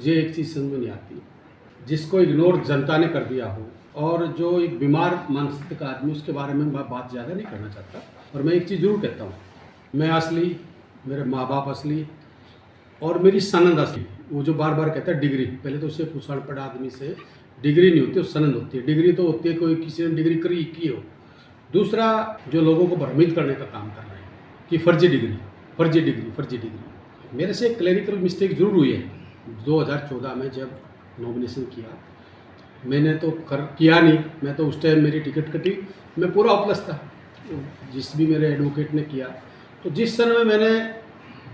मुझे एक चीज़ समझ में नहीं आती, जिसको इग्नोर जनता ने कर दिया हो और जो एक बीमार मानसिकता का आदमी, उसके बारे में मैं बात ज़्यादा नहीं करना चाहता। और मैं एक चीज़ ज़रूर कहता हूँ, मैं असली, मेरे माँ बाप असली और मेरी सनद असली। वो जो बार बार कहता है डिग्री, पहले तो उससे पूछा पड़ा आदमी से, डिग्री नहीं होती, वो सनद होती है। डिग्री तो होती है कोई किसी ने डिग्री की हो। दूसरा, जो लोगों को भ्रमित करने का काम कर रहे हैं कि फर्जी डिग्री, फर्जी डिग्री, फर्जी डिग्री। मेरे से क्लरिकल मिस्टेक ज़रूर हुई है 2014 में, जब नॉमिनेशन किया। मैंने तो किया नहीं, मैं तो उस टाइम मेरी टिकट कटी, मैं पूरा उपलस था। जिस भी मेरे एडवोकेट ने किया, तो जिस सन में मैंने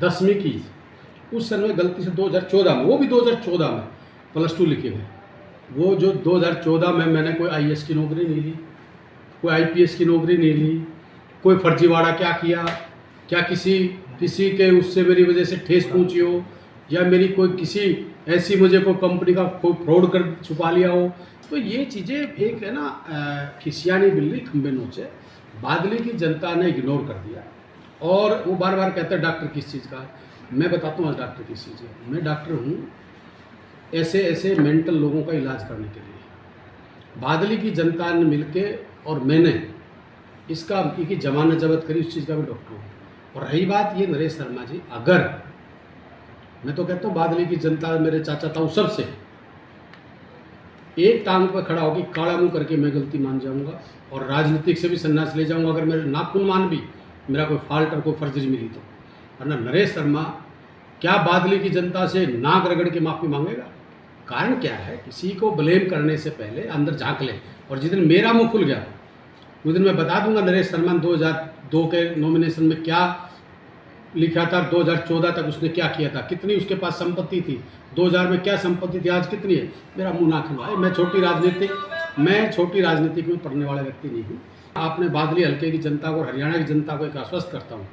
10वीं की, उस सन में गलती से 2014 में, वो भी 2014 में +2 लिखे हुए, वो जो 2014 में मैंने कोई आईएएस की नौकरी नहीं ली, कोई आईपीएस की नौकरी नहीं ली, कोई फर्जीवाड़ा क्या किया, क्या किसी के उससे मेरी वजह से ठेस पहुंची हो, या मेरी कोई किसी ऐसी मुझे कोई कंपनी का कोई फ्रॉड कर छुपा लिया हो। तो ये चीज़ें एक है ना, खिसियानी बिल्ली खंबे नोचे। बादली की जनता ने इग्नोर कर दिया। और वो बार बार कहता है डॉक्टर किस चीज़ का। मैं बताता हूँ आज डॉक्टर किस चीज़ का। मैं डॉक्टर हूँ ऐसे ऐसे मेंटल लोगों का इलाज करने के लिए। बादली की जनता ने मिलके और मैंने इसका की जमानत जब्त करी, उस चीज़ का भी डॉक्टर हूँ। और रही बात ये नरेश शर्मा जी, अगर मैं तो कहता हूँ बादली की जनता, मेरे चाचा ताऊ सबसे एक टांग पर खड़ा होकर काला मुंह करके मैं गलती मान जाऊंगा और राजनीतिक से भी संन्यास ले जाऊंगा, अगर मेरे नाखून मान भी मेरा कोई फॉल्ट और कोई फर्जी मिली तो। वरना नरेश शर्मा क्या बादली की जनता से नाक रगड़ के माफ़ी मांगेगा? कारण क्या है, किसी को ब्लेम करने से पहले अंदर झांक ले। और जिस दिन मेरा मुंह खुल गया, उस दिन मैं बता दूंगा नरेश शर्मा 2002 के नॉमिनेशन में क्या लिखा था, 2014 तक उसने क्या किया था, कितनी उसके पास संपत्ति थी, 2000 में क्या संपत्ति थी, आज कितनी है। मेरा मुंह ना खुलवाए। मैं छोटी राजनीतिक में पढ़ने वाला व्यक्ति नहीं हूँ। आपने बादली हल्के की जनता को, हरियाणा की जनता को एक आश्वस्त करता हूँ,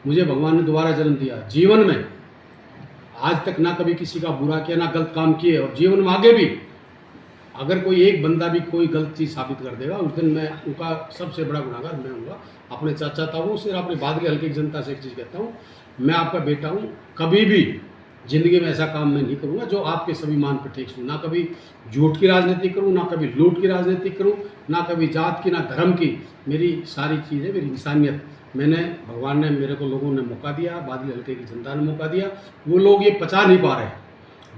मुझे भगवान ने दोबारा जन्म दिया। जीवन में आज तक ना कभी किसी का बुरा किया, ना गलत काम किए, और जीवन में आगे भी अगर कोई एक बंदा भी कोई गलत चीज़ साबित कर देगा, उस दिन मैं उनका सबसे बड़ा गुनाहगार मैं हूँगा। अपने चाचा ताऊ से, अपने बादली हल्के की जनता से एक चीज़ कहता हूँ, मैं आपका बेटा हूँ। कभी भी ज़िंदगी में ऐसा काम मैं नहीं करूँगा जो आपके सभी मान पर ठेस हूँ। ना कभी झूठ की राजनीति करूँ, ना कभी लूट की राजनीति करूँ, ना कभी जात की, ना धर्म की। मेरी सारी चीज़ें, मेरी इंसानियत, मैंने, भगवान ने मेरे को, लोगों ने मौका दिया, बादली हल्के की जनता ने मौका दिया। वो लोग ये पचा नहीं पा रहे।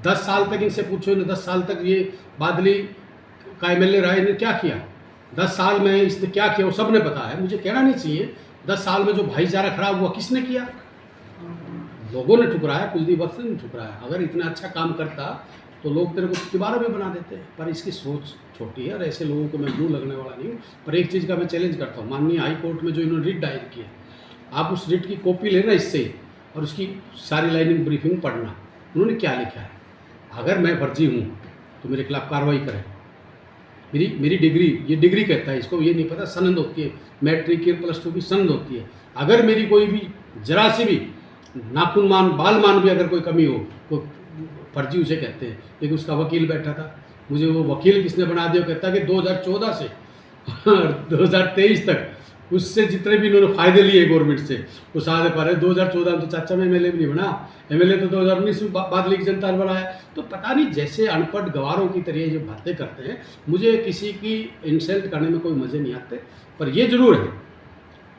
10 साल तक इनसे पूछो, इन्हें 10 साल तक ये बादली का एमएलए रहा, इन्हें क्या किया 10 साल में, इसने क्या किया वो सब ने पता है। मुझे कहना नहीं चाहिए 10 साल में जो भाईचारा खराब हुआ किसने किया? लोगों ने ठुकराया, कुलदीप वत्स ने ठुकराया। अगर इतना अच्छा काम करता तो लोग तेरे को दोबारा भी बना देते। पर इसकी सोच छोटी है और ऐसे लोगों को मैं मुँह लगने वाला नहीं हूँ। पर एक चीज़ का मैं चैलेंज करता हूँ, माननीय हाई कोर्ट में जो इन्होंने रिट दायर की है, आप उस रिट की कॉपी लेना इससे, और उसकी सारी लाइनिंग ब्रीफिंग पढ़ना, उन्होंने क्या लिखा है। अगर मैं फर्जी हूँ तो मेरे खिलाफ कार्रवाई करें। मेरी डिग्री, ये डिग्री कहता है, इसको ये नहीं पता सनद होती है, मैट्रिक की +2 की सनद होती है। अगर मेरी कोई भी जरा सी भी नाखून मान, बाल मान भी अगर कोई कमी हो, तो फर्जी उसे कहते हैं। लेकिन उसका वकील बैठा था, मुझे वो वकील किसने बना दिया, कहता कि 2014 से 2023 तक उससे जितने भी इन्होंने फ़ायदे लिए गवर्नमेंट से, वो सारे पा रहे। 2014 में तो चाचा में एमएलए भी नहीं बना, एमएलए तो 2019 में बादली की जनता ने बनाया। तो पता नहीं, जैसे अनपढ़ गवारों की तरह जो बातें करते हैं, मुझे किसी की इंसल्ट करने में कोई मज़े नहीं आते। पर ये जरूर है,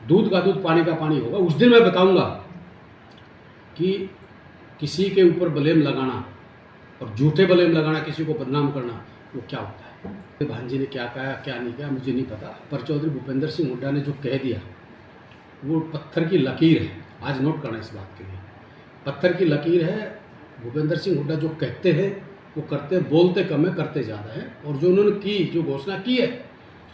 दूध का दूध, पानी का पानी होगा। उस दिन मैं बताऊँगा कि किसी के ऊपर ब्लेम लगाना और झूठे ब्लेम लगाना, किसी को बदनाम करना, वो क्या होता है। भांजी ने क्या कहा, क्या नहीं कहा, मुझे नहीं पता। पर चौधरी भूपेंद्र सिंह हुड्डा ने जो कह दिया, वो पत्थर की लकीर है। आज नोट करना इस बात के लिए, पत्थर की लकीर है। भूपेंद्र सिंह हुड्डा जो कहते हैं वो करते हैं, बोलते कम है, करते ज़्यादा है। और जो उन्होंने जो घोषणा की है,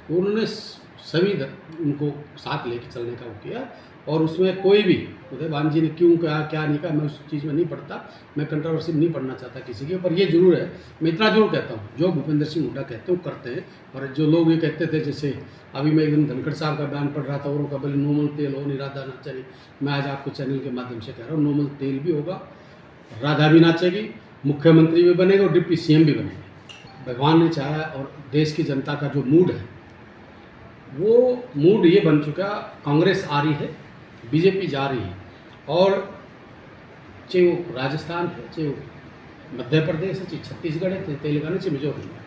वो उन्होंने सभी उनको साथ लेके चलने का वो किया। और उसमें कोई भी उदय भान जी ने क्यों कहा, क्या नहीं कहा, मैं उस चीज़ में नहीं पढ़ता, मैं कंट्रोवर्सी नहीं पढ़ना चाहता किसी के। पर ये जरूर है, मैं इतना जरूर कहता हूँ, जो भूपेंद्र सिंह हुड्डा कहते हैं वो करते हैं। और जो लोग ये कहते थे, जैसे अभी मैं एकदम धनखड़ साहब का बयान पढ़ रहा था, और का बोले नॉर्मल तेल हो, नहीं राधा नाचेगी। मैं आज आपको चैनल के माध्यम से कह रहा हूँ, नॉर्मल तेल भी होगा, राधा भी नाचेगी, मुख्यमंत्री भी बनेगा और डिप्टी सीएम भी बनेंगे। भगवान ने चाहा। और देश की जनता का जो मूड है, वो मूड ये बन चुका, कांग्रेस आ रही है, बीजेपी जा रही है। और चाहे वो राजस्थान है, चाहे वो मध्य प्रदेश है, छत्तीसगढ़ है, तेलंगाना है, मिजोरम है।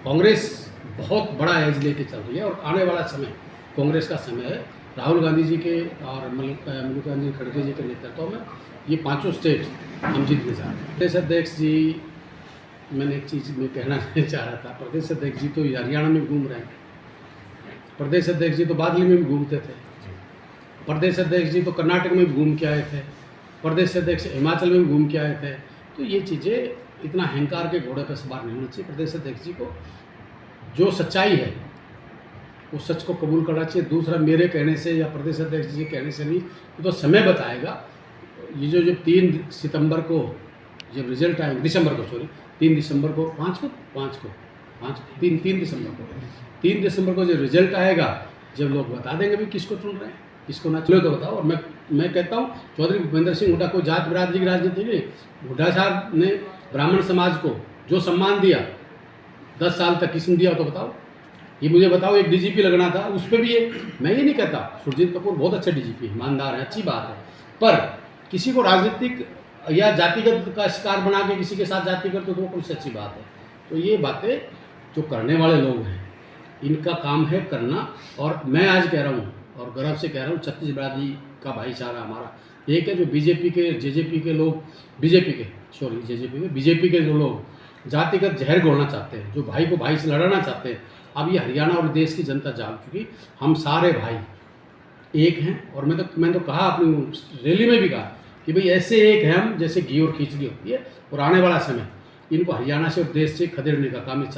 कांग्रेस बहुत बड़ा एज लेके चल रही है और आने वाला समय कांग्रेस का समय है। राहुल गांधी जी के और मल्लिकार्जुन खड़गे जी के नेतृत्व में ये पांचों स्टेट हम जीतने जा रहे हैं। प्रदेश अध्यक्ष जी, मैंने एक चीज़ में कहना नहीं चाह रहा था, प्रदेश अध्यक्ष जी तो हरियाणा में घूम रहे हैं, प्रदेश अध्यक्ष जी तो बादली में भी घूमते थे, प्रदेश अध्यक्ष जी तो कर्नाटक में भी घूम के आए थे, प्रदेश अध्यक्ष हिमाचल में भी घूम के आए थे। तो ये चीज़ें इतना अहंकार के घोड़े पर सवार नहीं होना चाहिए। प्रदेश अध्यक्ष जी को जो सच्चाई है उस सच को कबूल करना चाहिए। दूसरा, मेरे कहने से या प्रदेश अध्यक्ष जी के कहने से नहीं, तो समय बताएगा। ये जो 3 सितंबर को जब रिजल्ट आएंगे, दिसंबर को, सॉरी 3 दिसंबर को, 3 दिसंबर को जब रिजल्ट आएगा, जब लोग बता देंगे भी किसको चुन रहे हैं, किसको ना चुने तो बताओ। और मैं कहता हूँ चौधरी भूपेंद्र सिंह हुड्डा को जात बिरादरी की राजनीति नहीं, हुड्डा साहब ने ब्राह्मण समाज को जो सम्मान दिया 10 साल तक, किसने दिया तो बताओ। ये मुझे बताओ, एक डीजीपी लगना था, उस पर भी ये, मैं ये नहीं कहता, सुरजीत कपूर बहुत अच्छे डीजीपी है, ईमानदार है, अच्छी बात है, पर किसी को राजनीतिक या जातिगत का शिकार बना के किसी के साथ जाति करते तो वो कुछ अच्छी बात है। तो ये बातें जो करने वाले लोग हैं, इनका काम है करना। और मैं आज कह रहा हूँ और गर्व से कह रहा हूँ, छत्तीस बिरादरी का भाईचारा हमारा एक है। जो बीजेपी के लोग, बीजेपी के जो लोग जातिगत जहर घोलना चाहते हैं, जो भाई को भाई से लड़ाना चाहते हैं, अब ये हरियाणा और देश की जनता जान चुकी, हम सारे भाई एक हैं। और मैंने तो कहा, अपनी रैली में भी कहा कि भाई ऐसे एक हैं हम जैसे घी और खिचड़ी होती है। और आने वाला समय इनको हरियाणा से और देश से खदेड़ने का काम है।